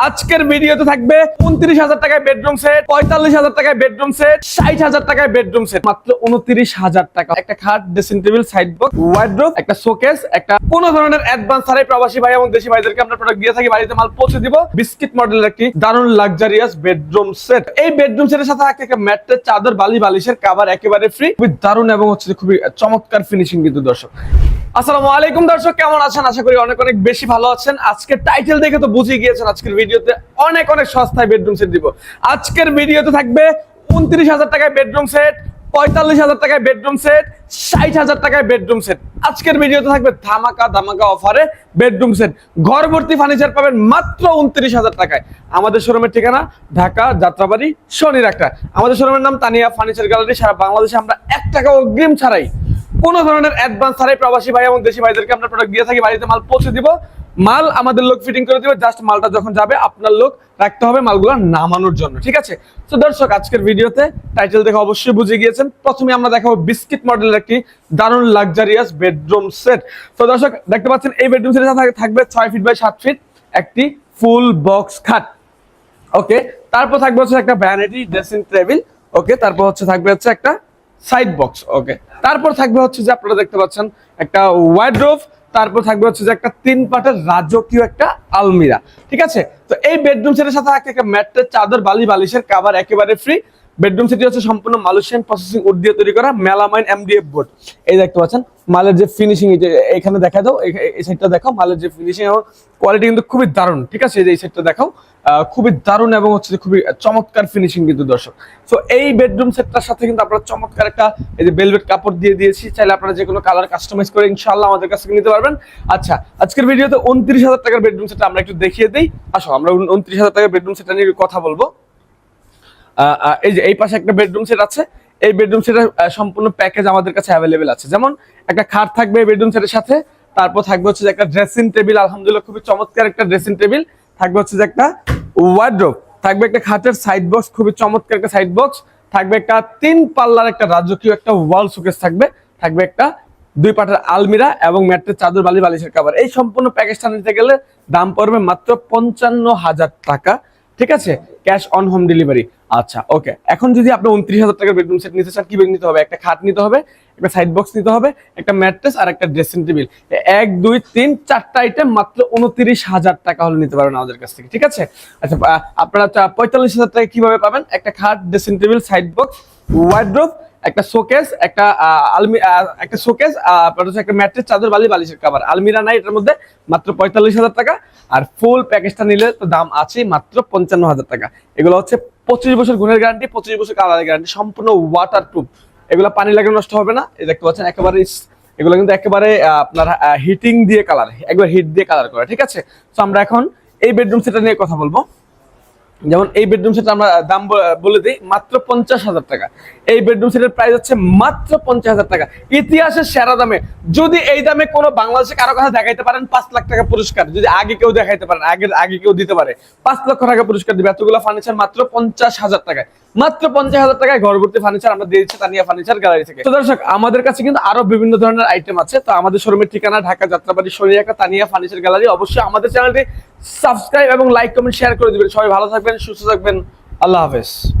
আজকের ভিডিওতে থাকবে 29,000 টাকায় বেডরুম সেট, 45,000 টাকায় বেডরুম সেট, 60,000 টাকায় বেডরুম সেট, মাত্র 29,000 টাকা। একটা খাট, dressing table, side box, wardrobe, একটা শোকেস, একটা কোনো ধরনের অ্যাডভান্স ছাড়াই প্রবাসী ভাই এবং দেশি ভাইদেরকে আমরা প্রোডাক্ট দিয়ে থাকি, বাড়িতে মাল পৌঁছে দিব। বিস্কিট মডেলের একটি দারুণ লাক্সারিয়াস বেডরুম সেট। এই বেডরুম সেটের সাথে একটা ম্যাট্রেস, চাদর, বালিশের কভার একেবারে ফ্রি। খুবই দারুণ এবং খুবই চমৎকার ফিনিশিং কিন্তু দর্শক। আসসালামু আলাইকুম দর্শক, কেমন আছেন? আশা করি অনেক বেশি ভালো আছেন। আজকের টাইটেল দেখে তো বুঝে গিয়েছেন আজকের ভিডিওতে অনেক সস্তায় বেডরুম সেট দিব। আজকের ভিডিওতে থাকবে 29,000 টাকায় বেডরুম সেট, 45,000 টাকায় বেডরুম সেট, 60,000 টাকায় বেডরুম সেট। আজকের ভিডিওতে থাকবে ধামাকা অফারে বেডরুম সেট। ঘর ভর্তি ফার্নিচার পাবেন মাত্র 29,000 টাকায়। আমাদের শোরুমের ঠিকানা ঢাকা যাত্রাবাড়ি শনির একটা। আমাদের শোরুমের নাম তানিয়া ফার্নিচার গ্যালারি। সারা বাংলাদেশে আমরা 1 টাকা অগ্রিম ছাড়াই, কোনো ধরনের অ্যাডভান্স ছাড়াই প্রবাসী ভাই এবং দেশি ভাইদেরকে আমরা প্রোডাক্ট দিয়ে থাকি, বাড়িতে মাল পৌঁছে দিব। মাল আমাদের লোক ফিটিং করে দিবে, জাস্ট মালটা যখন যাবে আপনার লোক রাখতে হবে মালগুলো নামানোর জন্য, ঠিক আছে? তো দর্শক, আজকের ভিডিওতে টাইটেল দেখে অবশ্যই বুঝে গিয়েছেন। প্রথমে আমরা দেখাবো বিস্কিট মডেলের একটি দারুণ লাক্সারিয়াস বেডরুম সেট। তো দর্শক দেখতে পাচ্ছেন, এই বেডরুম সেটের সাথে থাকবে 6 ফিট বাই 7 ফিট একটি ফুল বক্স খাট। ওকে, তারপর থাকবে একটা ভ্যানিটি ড্রেসিং টেবিল। ওকে, তারপর থাকবে একটা সাইড বক্স। ওকে, তারপর থাকবে যে আপনারা দেখতে পাচ্ছেন একটা ওয়ার্ডরোব। তারপর থাকবে যে একটা 3 পাটের রাজকীয় একটা আলমিরা, ঠিক আছে? তো এই বেডরুম সেটের সাথে একটা ম্যাট্রেস, চাদর, বালিশের কভার একেবারে ফ্রি। বেডরুম সেটটি সম্পূর্ণ মালয়েশিয়ান প্রসেসিং উড দিয়ে তৈরি করা, মেলামাইন এমডিএফ বোর্ড। এই দেখতে পাচ্ছেন মালের যে ফিনিশিং, এখানে দেখা দাও, এই সাইডটা দেখাও। মালের যে ফিনিশিং এবং কোয়ালিটি কিন্তু খুবই দারুণ, ঠিক আছে? এই সাইডটা দেখাও, খুবই দারুণ এবং খুবই চমৎকার ফিনিশিং কিন্তু দর্শক। তো এই বেডরুম সেটটার সাথে কিন্তু আপনারা চমৎকার একটা এই যে ভেলভেট কাপড় দিয়ে দিয়েছি। চাইলে আপনারা যে কোনো কালার কাস্টমাইজ করে ইনশাআল্লাহ আমাদের কাছ থেকে নিতে পারবেন। আচ্ছা, আজকের ভিডিওতে 29,000 টাকার বেডরুম সেটটা আমরা একটু দেখিয়ে দিই। আসো, আমরা 29,000 টাকার বেডরুম সেটটা নিয়ে কথা বলবো। এই যে এই পাশে একটা বেডরুম সেট আছে। এই বেডরুম সেটের সম্পূর্ণ প্যাকেজ আমাদের কাছে অ্যাভেলেবেল আছে। যেমন একটা খাট থাকবে এই বেডরুম সেটের সাথে, তারপর থাকবে যে একটা ড্রেসিং টেবিল, আলহামদুলিল্লাহ খুবই চমৎকার একটা ড্রেসিং টেবিল থাকবে, যে একটা ওয়ার্ডরোব থাকবে, একটা খাটের সাইড বক্স, খুবই চমৎকার একটা সাইড বক্স থাকবে, একটা 3 পাল্লার একটা রাজকীয় একটা ওয়াল শোকেস থাকবে একটা 2 পাটের আলমিরা এবং ম্যাট্রেস, চাদর, বালিশের কভার। এই সম্পূর্ণ প্যাকেজটা নিতে গেলে দাম পড়বে মাত্র 55,000 টাকা, ঠিক আছে? Cash on home delivery. আচ্ছা, ওকে, এখন যদি আপনি 29,000 টাকার বেডরুম সেট নিতে চান, কি বেড নিতে হবে? একটা খাট নিতে হবে, একটা সাইড বক্স নিতে হবে, একটা ম্যাট্রেস আর একটা ড্রেসিং টেবিল। 1 2 3 4টা আইটেম মাত্র 29,000 টাকা হলে নিতে পারবেন আমাদের কাছ থেকে, ঠিক আছে? আচ্ছা, আপনারা 45,000 টাকা কিভাবে পাবেন? একটা খাট, dressing table, side box, wardrobe, একটা শোকেস, একটা একটা শোকেস, একটা ম্যাট্রেস, চাদর, বালিশের কভার। আলমিরা নাই এটার মধ্যে, মাত্র 45,000 টাকা। আর ফুল প্যাকেজটা নিলে তো দাম আছে মাত্র 55,000 টাকা। এগুলো 25 বছর গুণের গ্যারান্টি, 25 বছর কালারের গ্যারান্টি, সম্পূর্ণ ওয়াটারপ্রুফ। এগুলো পানি লাগলে নষ্ট হবে না। এই দেখতে পাচ্ছেন একেবারে, এগুলো কিন্তু একেবারে আপনার হিটিং দিয়ে কালার, একবার হিট দিয়ে কালার করা, ঠিক আছে? তো আমরা এখন এই বেডরুম সেটটা নিয়ে কথা বলবো। যেমন এই বেডরুম সেট আমরা দাম বলে দিই মাত্র 50,000 টাকা। এই বেডরুম সেটের প্রাইস হচ্ছে মাত্র 50,000 টাকা, ইতিহাসের সেরা দামে। যদি এই দামে কোনো বাংলাদেশে কারো কথা দেখাইতে পারেন, 5 লাখ টাকা পুরস্কার। যদি আগে কেউ দেখাইতে পারেন, আগে কেউ দিতে পারে, 5 লক্ষ টাকা পুরস্কার দিবে। এতগুলো ফার্নিচার মাত্র 50,000 টাকায়। মাত্র 50,000 টাকায় ঘর ভর্তি ফার্নিচার আমরা দিয়ে দিচ্ছি তানিয়া ফার্নিচার গ্যালারি থেকে। তো দর্শক, আমাদের কাছে কিন্তু আরো বিভিন্ন ধরনের আইটেম আছে। তো আমাদের শোরুমের ঠিকানা ঢাকা যাত্রাবাড়ি শনির একটা, তানিয়া ফার্নিচার গ্যালারি। অবশ্যই আমাদের চ্যানেলটি সাবস্ক্রাইব এবং লাইক, কমেন্ট, শেয়ার করে দিবেন। সবাই ভালো থাকবেন, সুস্থ থাকবেন। আল্লাহ হাফেজ।